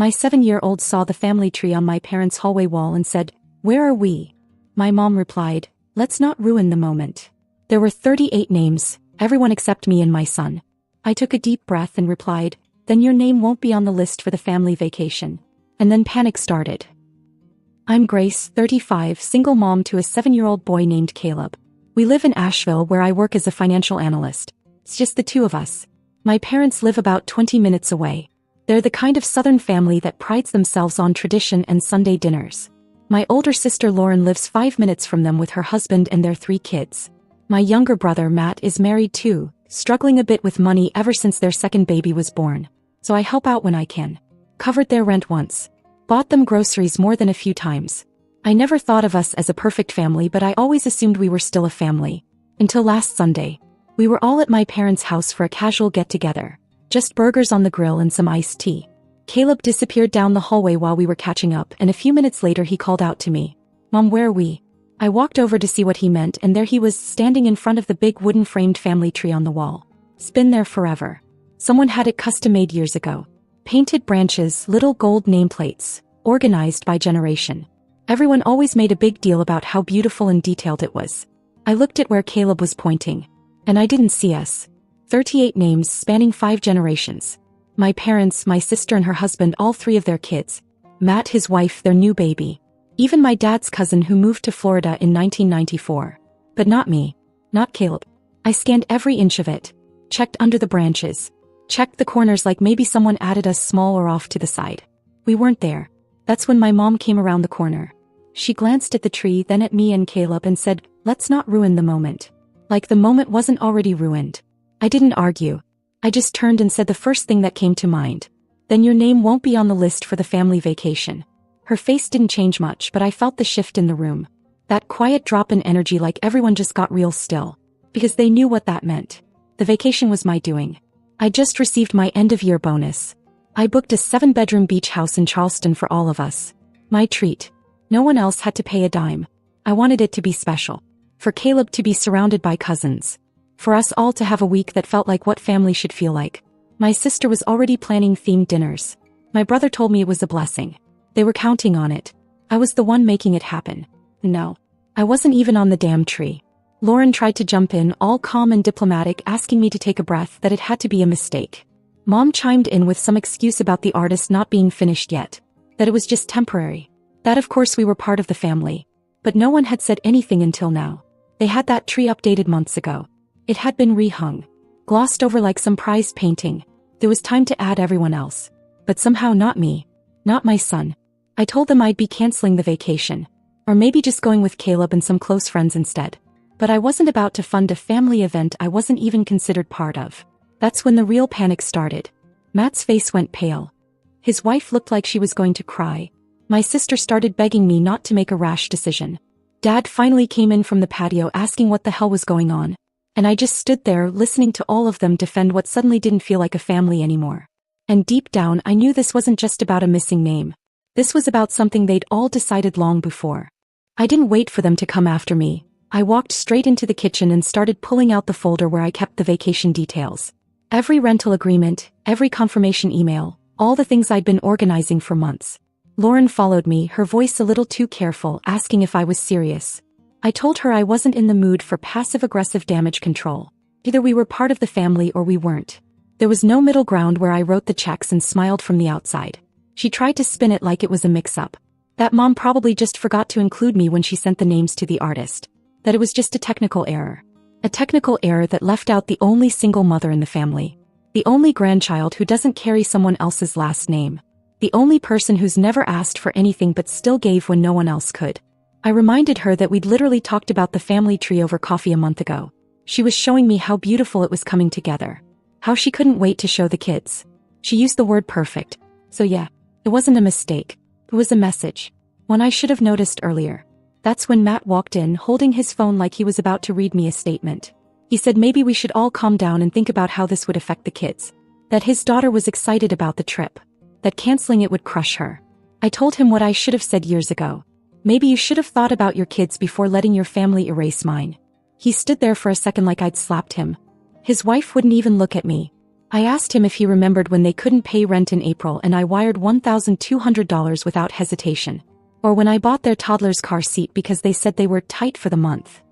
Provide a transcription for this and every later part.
My 7-year-old saw the family tree on my parents' hallway wall and said, "Where are we?" My mom replied, "Let's not ruin the moment." There were 38 names, everyone except me and my son. I took a deep breath and replied, "Then your name won't be on the list for the family vacation." And then panic started. I'm Grace, 35, single mom to a 7-year-old boy named Caleb. We live in Asheville where I work as a financial analyst. It's just the two of us. My parents live about 20 minutes away. They're the kind of Southern family that prides themselves on tradition and Sunday dinners. My older sister Lauren lives 5 minutes from them with her husband and their 3 kids. My younger brother Matt is married too, struggling a bit with money ever since their second baby was born. So I help out when I can. Covered their rent once. Bought them groceries more than a few times. I never thought of us as a perfect family, but I always assumed we were still a family. Until last Sunday. We were all at my parents' house for a casual get-together. Just burgers on the grill and some iced tea. Caleb disappeared down the hallway while we were catching up, and a few minutes later he called out to me, "Mom, where are we?" I walked over to see what he meant, and there he was standing in front of the big wooden-framed family tree on the wall. It's been there forever. Someone had it custom-made years ago. Painted branches, little gold nameplates, organized by generation. Everyone always made a big deal about how beautiful and detailed it was. I looked at where Caleb was pointing. And I didn't see us. 38 names spanning 5 generations. My parents, my sister and her husband, all 3 of their kids. Matt, his wife, their new baby. Even my dad's cousin who moved to Florida in 1994. But not me. Not Caleb. I scanned every inch of it. Checked under the branches. Checked the corners like maybe someone added us small or off to the side. We weren't there. That's when my mom came around the corner. She glanced at the tree, then at me and Caleb and said, "Let's not ruin the moment." Like the moment wasn't already ruined. I didn't argue. I just turned and said the first thing that came to mind. "Then your name won't be on the list for the family vacation." Her face didn't change much, but I felt the shift in the room. That quiet drop in energy, like everyone just got real still. Because they knew what that meant. The vacation was my doing. I just received my end-of-year bonus. I booked a 7-bedroom beach house in Charleston for all of us. My treat. No one else had to pay a dime. I wanted it to be special. For Caleb to be surrounded by cousins. For us all to have a week that felt like what family should feel like. My sister was already planning themed dinners. My brother told me it was a blessing. They were counting on it. I was the one making it happen. No. I wasn't even on the damn tree. Lauren tried to jump in, all calm and diplomatic, asking me to take a breath, that it had to be a mistake. Mom chimed in with some excuse about the artist not being finished yet. That it was just temporary. That of course we were part of the family. But no one had said anything until now. They had that tree updated months ago. It had been rehung. Glossed over like some prized painting. There was time to add everyone else. But somehow not me. Not my son. I told them I'd be canceling the vacation. Or maybe just going with Caleb and some close friends instead. But I wasn't about to fund a family event I wasn't even considered part of. That's when the real panic started. Matt's face went pale. His wife looked like she was going to cry. My sister started begging me not to make a rash decision. Dad finally came in from the patio asking what the hell was going on. And I just stood there listening to all of them defend what suddenly didn't feel like a family anymore. And deep down I knew this wasn't just about a missing name. This was about something they'd all decided long before. I didn't wait for them to come after me. I walked straight into the kitchen and started pulling out the folder where I kept the vacation details. Every rental agreement, every confirmation email, all the things I'd been organizing for months. Lauren followed me, her voice a little too careful, asking if I was serious. I told her I wasn't in the mood for passive-aggressive damage control. Either we were part of the family or we weren't. There was no middle ground where I wrote the checks and smiled from the outside. She tried to spin it like it was a mix-up. That mom probably just forgot to include me when she sent the names to the artist. That it was just a technical error. A technical error that left out the only single mother in the family. The only grandchild who doesn't carry someone else's last name. The only person who's never asked for anything but still gave when no one else could. I reminded her that we'd literally talked about the family tree over coffee a month ago. She was showing me how beautiful it was coming together. How she couldn't wait to show the kids. She used the word perfect. So yeah, it wasn't a mistake. It was a message. One I should have noticed earlier. That's when Matt walked in, holding his phone like he was about to read me a statement. He said maybe we should all calm down and think about how this would affect the kids. That his daughter was excited about the trip. That canceling it would crush her. I told him what I should have said years ago. Maybe you should have thought about your kids before letting your family erase mine. He stood there for a second like I'd slapped him. His wife wouldn't even look at me. I asked him if he remembered when they couldn't pay rent in April and I wired $1,200 without hesitation. Or when I bought their toddler's car seat because they said they were tight for the month.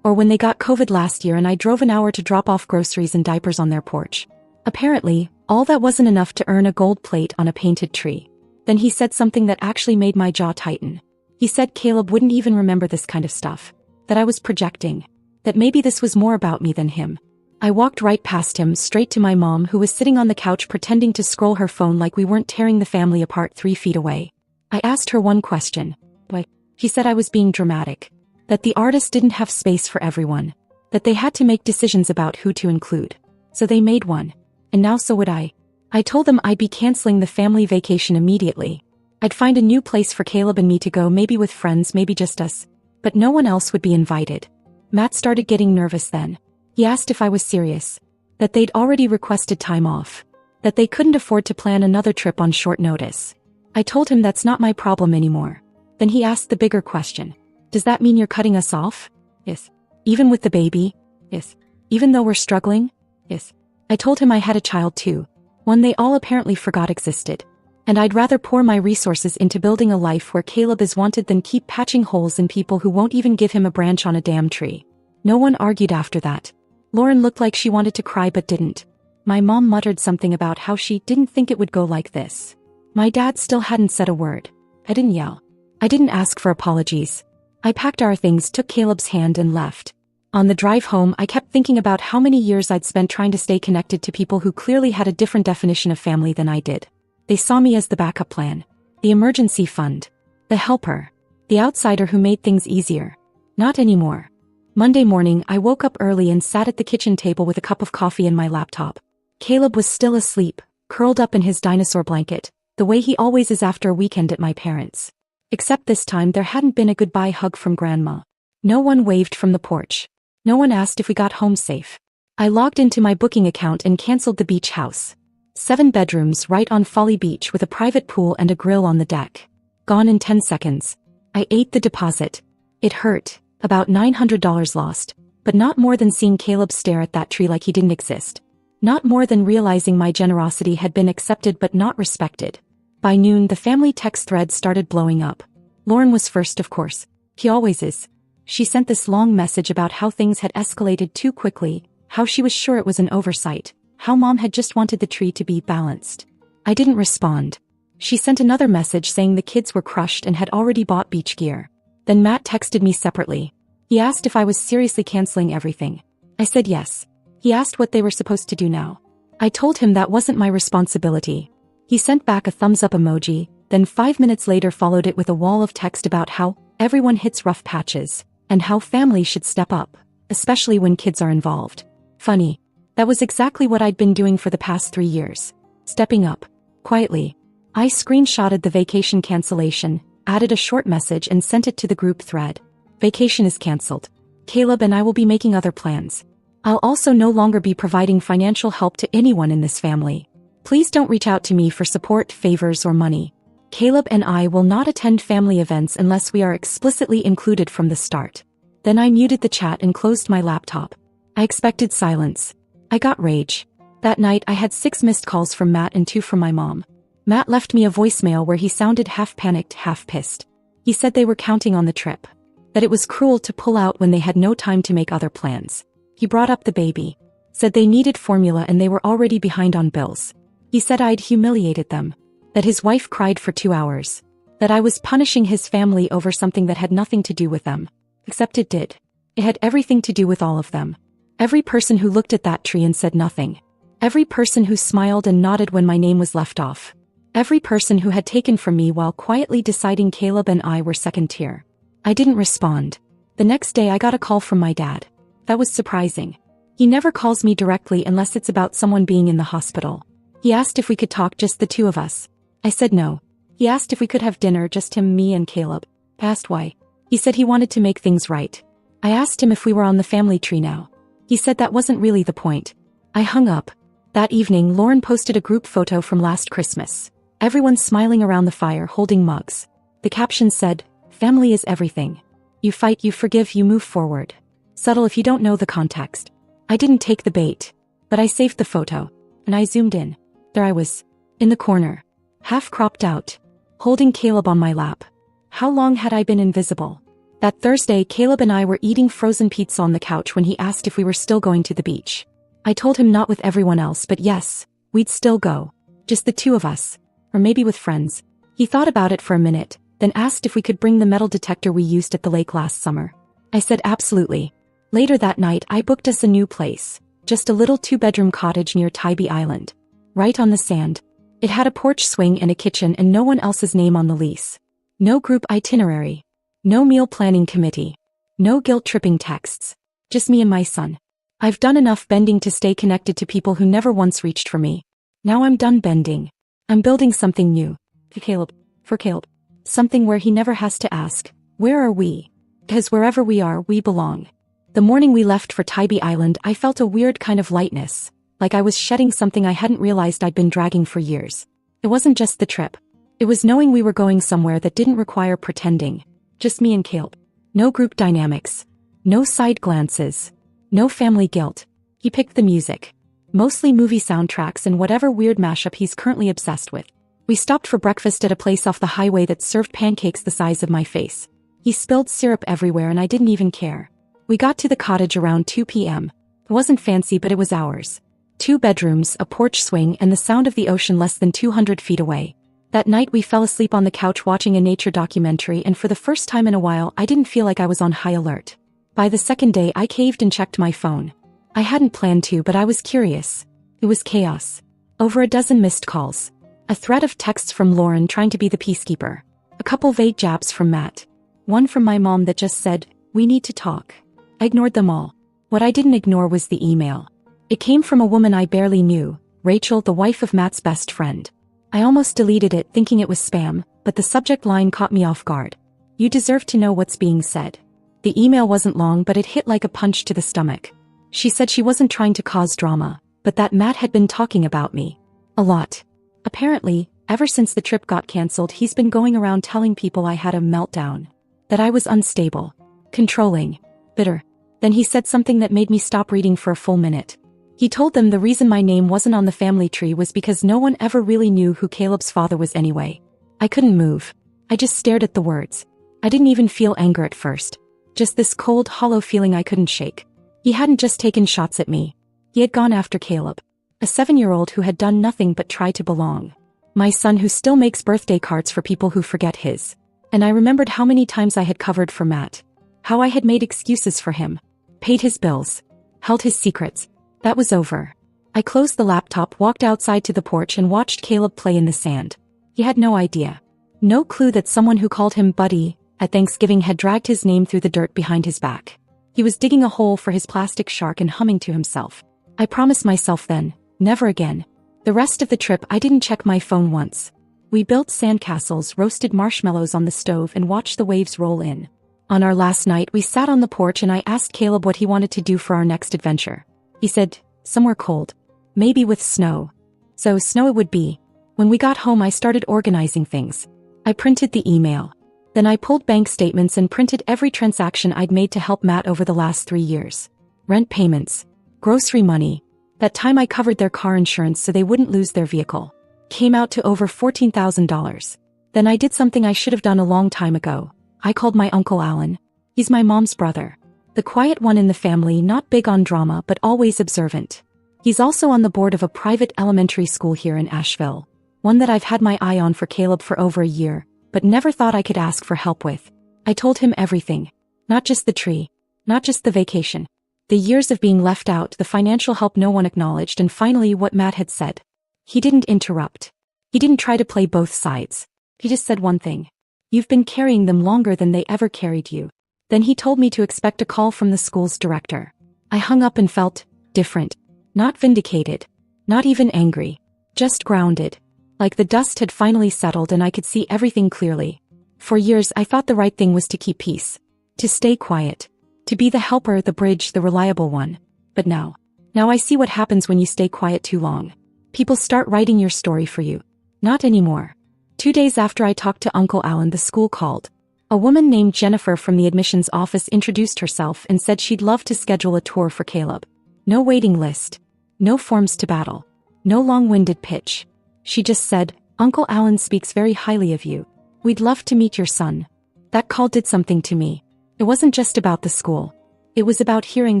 Or when they got COVID last year and I drove an hour to drop off groceries and diapers on their porch. Apparently, all that wasn't enough to earn a gold plate on a painted tree. Then he said something that actually made my jaw tighten. He said Caleb wouldn't even remember this kind of stuff. That I was projecting. That maybe this was more about me than him. I walked right past him, straight to my mom who was sitting on the couch pretending to scroll her phone like we weren't tearing the family apart 3 feet away. I asked her one question. Why? She said I was being dramatic. That the artist didn't have space for everyone. That they had to make decisions about who to include. So they made one. And now so would I. I told them I'd be canceling the family vacation immediately. I'd find a new place for Caleb and me to go, maybe with friends, maybe just us. But no one else would be invited. Matt started getting nervous then. He asked if I was serious. That they'd already requested time off. That they couldn't afford to plan another trip on short notice. I told him that's not my problem anymore. Then he asked the bigger question. Does that mean you're cutting us off? Yes. Even with the baby? Yes. Even though we're struggling? Yes. I told him I had a child too. One they all apparently forgot existed. And I'd rather pour my resources into building a life where Caleb is wanted than keep patching holes in people who won't even give him a branch on a damn tree. No one argued after that. Lauren looked like she wanted to cry but didn't. My mom muttered something about how she didn't think it would go like this. My dad still hadn't said a word. I didn't yell. I didn't ask for apologies. I packed our things, took Caleb's hand and left. On the drive home, I kept thinking about how many years I'd spent trying to stay connected to people who clearly had a different definition of family than I did. They saw me as the backup plan, the emergency fund, the helper, the outsider who made things easier. Not anymore. Monday morning, I woke up early and sat at the kitchen table with a cup of coffee and my laptop. Caleb was still asleep, curled up in his dinosaur blanket, the way he always is after a weekend at my parents'. Except this time there hadn't been a goodbye hug from Grandma. No one waved from the porch. No one asked if we got home safe. I logged into my booking account and canceled the beach house. 7 bedrooms right on Folly Beach with a private pool and a grill on the deck. Gone in 10 seconds. I ate the deposit. It hurt. About $900 lost. But not more than seeing Caleb stare at that tree like he didn't exist. Not more than realizing my generosity had been accepted but not respected. By noon, the family text thread started blowing up. Lauren was first, of course. He always is. She sent this long message about how things had escalated too quickly, how she was sure it was an oversight, how Mom had just wanted the tree to be balanced. I didn't respond. She sent another message saying the kids were crushed and had already bought beach gear. Then Matt texted me separately. He asked if I was seriously canceling everything. I said yes. He asked what they were supposed to do now. I told him that wasn't my responsibility. He sent back a thumbs up emoji, then 5 minutes later followed it with a wall of text about how everyone hits rough patches, and how families should step up, especially when kids are involved. Funny. That was exactly what I'd been doing for the past 3 years. Stepping up. Quietly. I screenshotted the vacation cancellation, added a short message and sent it to the group thread. Vacation is canceled. Caleb and I will be making other plans. I'll also no longer be providing financial help to anyone in this family. Please don't reach out to me for support, favors, or money. Caleb and I will not attend family events unless we are explicitly included from the start. Then I muted the chat and closed my laptop. I expected silence. I got rage. That night I had 6 missed calls from Matt and 2 from my mom. Matt left me a voicemail where he sounded half panicked, half pissed. He said they were counting on the trip. That it was cruel to pull out when they had no time to make other plans. He brought up the baby. Said they needed formula and they were already behind on bills. He said I'd humiliated them. That his wife cried for 2 hours. That I was punishing his family over something that had nothing to do with them. Except it did. It had everything to do with all of them. Every person who looked at that tree and said nothing. Every person who smiled and nodded when my name was left off. Every person who had taken from me while quietly deciding Caleb and I were second tier. I didn't respond. The next day I got a call from my dad. That was surprising. He never calls me directly unless it's about someone being in the hospital. He asked if we could talk, just the 2 of us. I said no. He asked if we could have dinner, just him, me and Caleb. I asked why. He said he wanted to make things right. I asked him if we were on the family tree now. He said that wasn't really the point. I hung up. That evening, Lauren posted a group photo from last Christmas. Everyone smiling around the fire holding mugs. The caption said, "Family is everything. You fight, you forgive, you move forward." Subtle if you don't know the context. I didn't take the bait. But I saved the photo. and I zoomed in. There I was, in the corner, half cropped out, holding Caleb on my lap. How long had I been invisible? That Thursday, Caleb and I were eating frozen pizza on the couch when he asked if we were still going to the beach. I told him not with everyone else, but yes, we'd still go. Just the two of us. Or maybe with friends. He thought about it for a minute, then asked if we could bring the metal detector we used at the lake last summer. I said absolutely. Later that night, I booked us a new place. Just a little 2-bedroom cottage near Tybee Island. Right on the sand. It had a porch swing and a kitchen and no one else's name on the lease. No group itinerary. No meal planning committee. No guilt-tripping texts. Just me and my son. I've done enough bending to stay connected to people who never once reached for me. Now I'm done bending. I'm building something new. For Caleb. Something where he never has to ask, where are we? Because wherever we are, we belong. The morning we left for Tybee Island, I felt a weird kind of lightness, like I was shedding something I hadn't realized I'd been dragging for years. It wasn't just the trip. It was knowing we were going somewhere that didn't require pretending. Just me and Caleb. No group dynamics. No side glances. No family guilt. He picked the music. Mostly movie soundtracks and whatever weird mashup he's currently obsessed with. We stopped for breakfast at a place off the highway that served pancakes the size of my face. He spilled syrup everywhere and I didn't even care. We got to the cottage around 2 p.m. It wasn't fancy, but it was ours. 2 bedrooms, a porch swing, and the sound of the ocean less than 200 feet away. That night we fell asleep on the couch watching a nature documentary, and for the first time in a while I didn't feel like I was on high alert. By the second day I caved and checked my phone. I hadn't planned to, but I was curious. It was chaos. Over a dozen missed calls. A thread of texts from Lauren trying to be the peacekeeper. A couple vague jabs from Matt. One from my mom that just said, "We need to talk." I ignored them all. What I didn't ignore was the email. It came from a woman I barely knew, Rachel, the wife of Matt's best friend. I almost deleted it thinking it was spam, but the subject line caught me off guard. "You deserve to know what's being said." The email wasn't long, but it hit like a punch to the stomach. She said she wasn't trying to cause drama, but that Matt had been talking about me. A lot. Apparently, ever since the trip got canceled, he's been going around telling people I had a meltdown. That I was unstable. Controlling. Bitter. Then he said something that made me stop reading for a full minute. He told them the reason my name wasn't on the family tree was because no one ever really knew who Caleb's father was anyway. I couldn't move. I just stared at the words. I didn't even feel anger at first. Just this cold, hollow feeling I couldn't shake. He hadn't just taken shots at me. He had gone after Caleb. A 7-year-old who had done nothing but try to belong. My son who still makes birthday cards for people who forget his. And I remembered how many times I had covered for Matt. How I had made excuses for him. Paid his bills. Held his secrets. That was over. I closed the laptop, walked outside to the porch and watched Caleb play in the sand. He had no idea. No clue that someone who called him Buddy at Thanksgiving had dragged his name through the dirt behind his back. He was digging a hole for his plastic shark and humming to himself. I promised myself then, never again. The rest of the trip I didn't check my phone once. We built sandcastles, roasted marshmallows on the stove and watched the waves roll in. On our last night we sat on the porch and I asked Caleb what he wanted to do for our next adventure. He said, somewhere cold. Maybe with snow. So snow it would be. When we got home I started organizing things. I printed the email. Then I pulled bank statements and printed every transaction I'd made to help Matt over the last 3 years. Rent payments. Grocery money. That time I covered their car insurance so they wouldn't lose their vehicle. Came out to over $14,000. Then I did something I should have done a long time ago. I called my Uncle Alan. He's my mom's brother. The quiet one in the family, not big on drama but always observant. He's also on the board of a private elementary school here in Asheville. One that I've had my eye on for Caleb for over a year, but never thought I could ask for help with. I told him everything. Not just the tree. Not just the vacation. The years of being left out, the financial help no one acknowledged, and finally what Matt had said. He didn't interrupt. He didn't try to play both sides. He just said one thing. You've been carrying them longer than they ever carried you. Then he told me to expect a call from the school's director. I hung up and felt different. Not vindicated. Not even angry. Just grounded. Like the dust had finally settled and I could see everything clearly. For years I thought the right thing was to keep peace. To stay quiet. To be the helper, the bridge, the reliable one. But now I see what happens when you stay quiet too long. People start writing your story for you. Not anymore. 2 days after I talked to Uncle Alan, the school called. A woman named Jennifer from the admissions office introduced herself and said she'd love to schedule a tour for Caleb. No waiting list. No forms to battle. No long-winded pitch. She just said, "Uncle Alan speaks very highly of you. We'd love to meet your son." That call did something to me. It wasn't just about the school. It was about hearing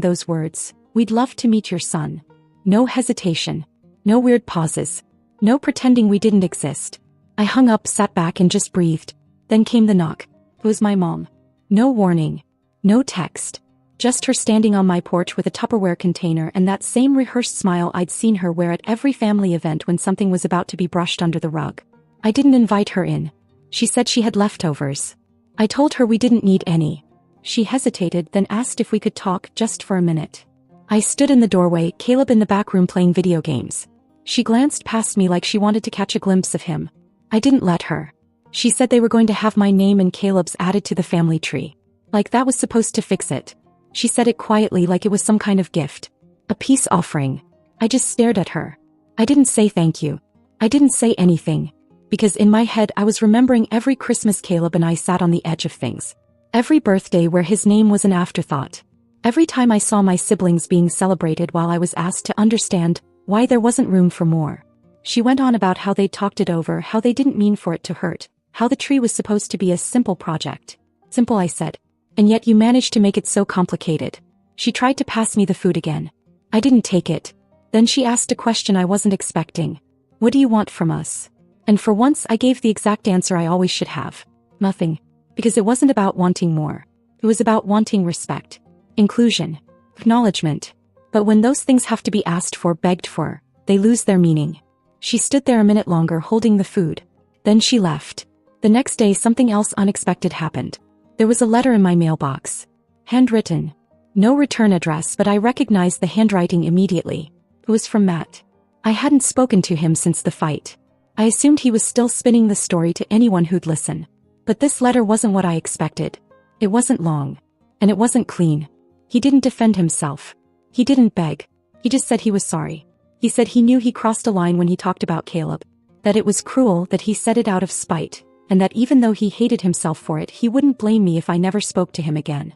those words, "We'd love to meet your son." No hesitation. No weird pauses. No pretending we didn't exist. I hung up, sat back and just breathed. Then came the knock. It was my mom. No warning. No text. Just her standing on my porch with a Tupperware container and that same rehearsed smile I'd seen her wear at every family event when something was about to be brushed under the rug. I didn't invite her in. She said she had leftovers. I told her we didn't need any. She hesitated, then asked if we could talk just for a minute. I stood in the doorway, Caleb in the back room playing video games. She glanced past me like she wanted to catch a glimpse of him. I didn't let her. She said they were going to have my name and Caleb's added to the family tree. Like that was supposed to fix it. She said it quietly like it was some kind of gift. A peace offering. I just stared at her. I didn't say thank you. I didn't say anything. Because in my head I was remembering every Christmas Caleb and I sat on the edge of things. Every birthday where his name was an afterthought. Every time I saw my siblings being celebrated while I was asked to understand why there wasn't room for more. She went on about how they'd talked it over, how they didn't mean for it to hurt, how the tree was supposed to be a simple project. Simple, I said. And yet you managed to make it so complicated. She tried to pass me the food again. I didn't take it. Then she asked a question I wasn't expecting. "What do you want from us?" And for once I gave the exact answer I always should have. Nothing. Because it wasn't about wanting more. It was about wanting respect. Inclusion. Acknowledgement. But when those things have to be asked for, begged for, they lose their meaning. She stood there a minute longer holding the food. Then she left. The next day something else unexpected happened. There was a letter in my mailbox. Handwritten. No return address, but I recognized the handwriting immediately. It was from Matt. I hadn't spoken to him since the fight. I assumed he was still spinning the story to anyone who'd listen. But this letter wasn't what I expected. It wasn't long. And it wasn't clean. He didn't defend himself. He didn't beg. He just said he was sorry. He said he knew he crossed a line when he talked about Caleb. That it was cruel, that he said it out of spite. And that even though he hated himself for it, he wouldn't blame me if I never spoke to him again.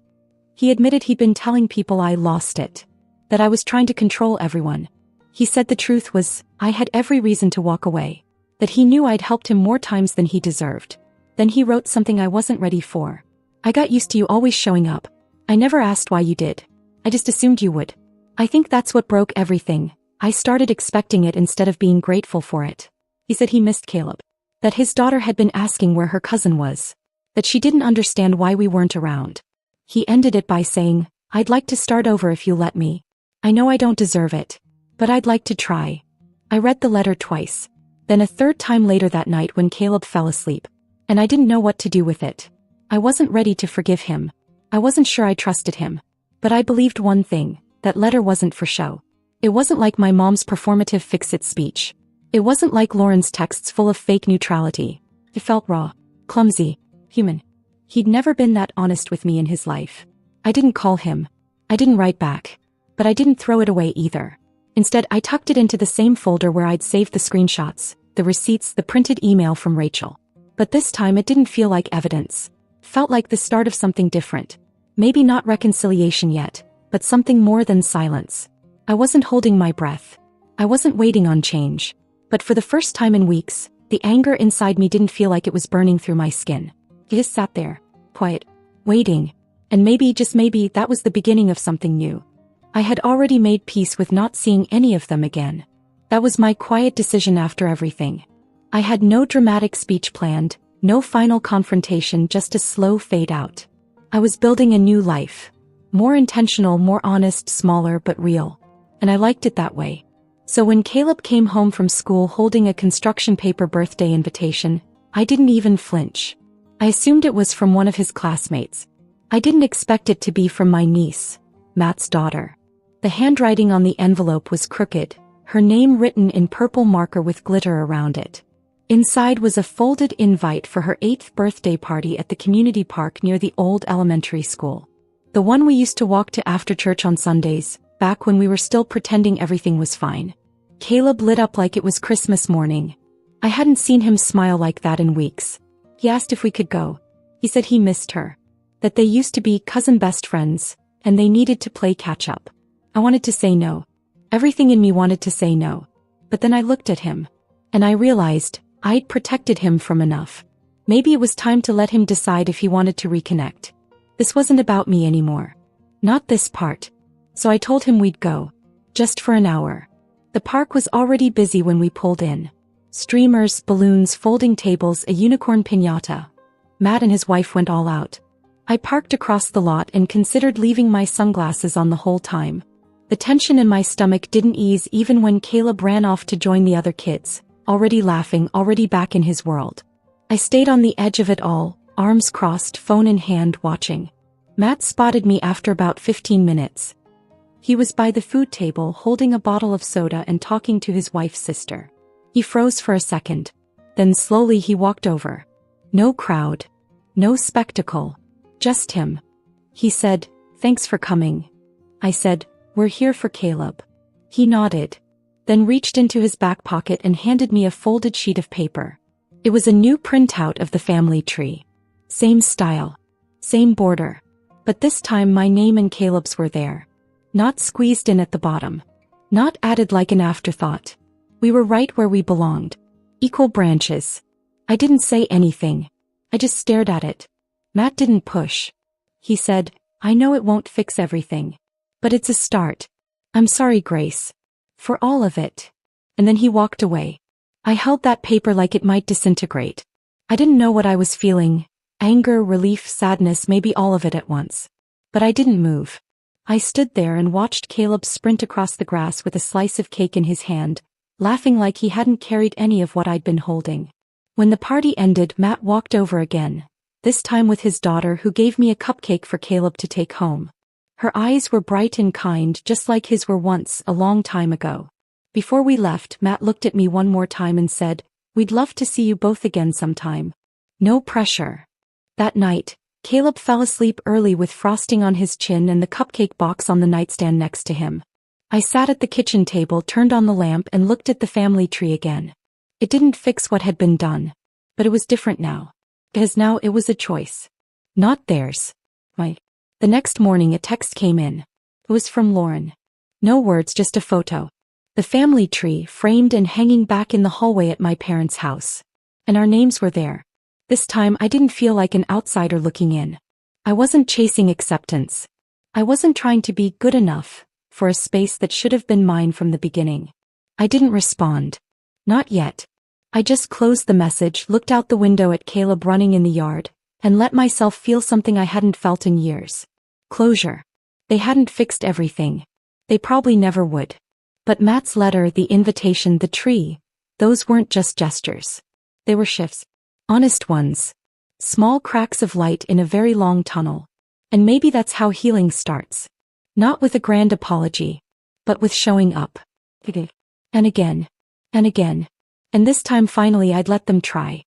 He admitted he'd been telling people I lost it. That I was trying to control everyone. He said the truth was, I had every reason to walk away. That he knew I'd helped him more times than he deserved. Then he wrote something I wasn't ready for. "I got used to you always showing up. I never asked why you did. I just assumed you would. I think that's what broke everything. I started expecting it instead of being grateful for it." He said he missed Caleb. That his daughter had been asking where her cousin was. That she didn't understand why we weren't around. He ended it by saying, "I'd like to start over if you let me. I know I don't deserve it. But I'd like to try." I read the letter twice. Then a third time later that night when Caleb fell asleep. And I didn't know what to do with it. I wasn't ready to forgive him. I wasn't sure I trusted him. But I believed one thing, that letter wasn't for show. It wasn't like my mom's performative fix-it speech. It wasn't like Lauren's texts full of fake neutrality. It felt raw, clumsy, human. He'd never been that honest with me in his life. I didn't call him. I didn't write back. But I didn't throw it away either. Instead, I tucked it into the same folder where I'd saved the screenshots, the receipts, the printed email from Rachel. But this time it didn't feel like evidence. It felt like the start of something different. Maybe not reconciliation yet, but something more than silence. I wasn't holding my breath. I wasn't waiting on change. But for the first time in weeks, the anger inside me didn't feel like it was burning through my skin. It just sat there, quiet, waiting. And maybe, just maybe, that was the beginning of something new. I had already made peace with not seeing any of them again. That was my quiet decision after everything. I had no dramatic speech planned, no final confrontation, just a slow fade out. I was building a new life. More intentional, more honest, smaller but real. And I liked it that way. So when Caleb came home from school holding a construction paper birthday invitation, I didn't even flinch. I assumed it was from one of his classmates. I didn't expect it to be from my niece, Matt's daughter. The handwriting on the envelope was crooked, her name written in purple marker with glitter around it. Inside was a folded invite for her 8th birthday party at the community park near the old elementary school. The one we used to walk to after church on Sundays, back when we were still pretending everything was fine. Caleb lit up like it was Christmas morning. I hadn't seen him smile like that in weeks. He asked if we could go. He said he missed her. That they used to be cousin best friends, and they needed to play catch up. I wanted to say no. Everything in me wanted to say no. But then I looked at him. And I realized I'd protected him from enough. Maybe it was time to let him decide if he wanted to reconnect. This wasn't about me anymore. Not this part. So I told him we'd go. Just for an hour. The park was already busy when we pulled in. Streamers, balloons, folding tables, a unicorn piñata. Matt and his wife went all out. I parked across the lot and considered leaving my sunglasses on the whole time. The tension in my stomach didn't ease even when Caleb ran off to join the other kids, already laughing, already back in his world. I stayed on the edge of it all, arms crossed, phone in hand, watching. Matt spotted me after about 15 minutes. He was by the food table holding a bottle of soda and talking to his wife's sister. He froze for a second. Then slowly he walked over. No crowd. No spectacle. Just him. He said, "Thanks for coming." I said, "We're here for Caleb." He nodded. Then reached into his back pocket and handed me a folded sheet of paper. It was a new printout of the family tree. Same style. Same border. But this time my name and Caleb's were there. Not squeezed in at the bottom. Not added like an afterthought. We were right where we belonged. Equal branches. I didn't say anything. I just stared at it. Matt didn't push. He said, "I know it won't fix everything. But it's a start. I'm sorry, Grace. For all of it." And then he walked away. I held that paper like it might disintegrate. I didn't know what I was feeling. Anger, relief, sadness, maybe all of it at once. But I didn't move. I stood there and watched Caleb sprint across the grass with a slice of cake in his hand, laughing like he hadn't carried any of what I'd been holding. When the party ended, Matt walked over again, this time with his daughter, who gave me a cupcake for Caleb to take home. Her eyes were bright and kind, just like his were once, a long time ago. Before we left, Matt looked at me one more time and said, "We'd love to see you both again sometime." No pressure. That night, Caleb fell asleep early with frosting on his chin and the cupcake box on the nightstand next to him. I sat at the kitchen table, turned on the lamp, and looked at the family tree again. It didn't fix what had been done. But it was different now. Because now it was a choice. Not theirs. Mine. The next morning a text came in. It was from Lauren. No words, just a photo. The family tree, framed and hanging back in the hallway at my parents' house. And our names were there. This time I didn't feel like an outsider looking in. I wasn't chasing acceptance. I wasn't trying to be good enough for a space that should have been mine from the beginning. I didn't respond. Not yet. I just closed the message, looked out the window at Caleb running in the yard, and let myself feel something I hadn't felt in years. Closure. They hadn't fixed everything. They probably never would. But Matt's letter, the invitation, the tree, those weren't just gestures. They were shifts. Honest ones. Small cracks of light in a very long tunnel. And maybe that's how healing starts. Not with a grand apology, but with showing up. And again. And again. And this time finally I'd let them try.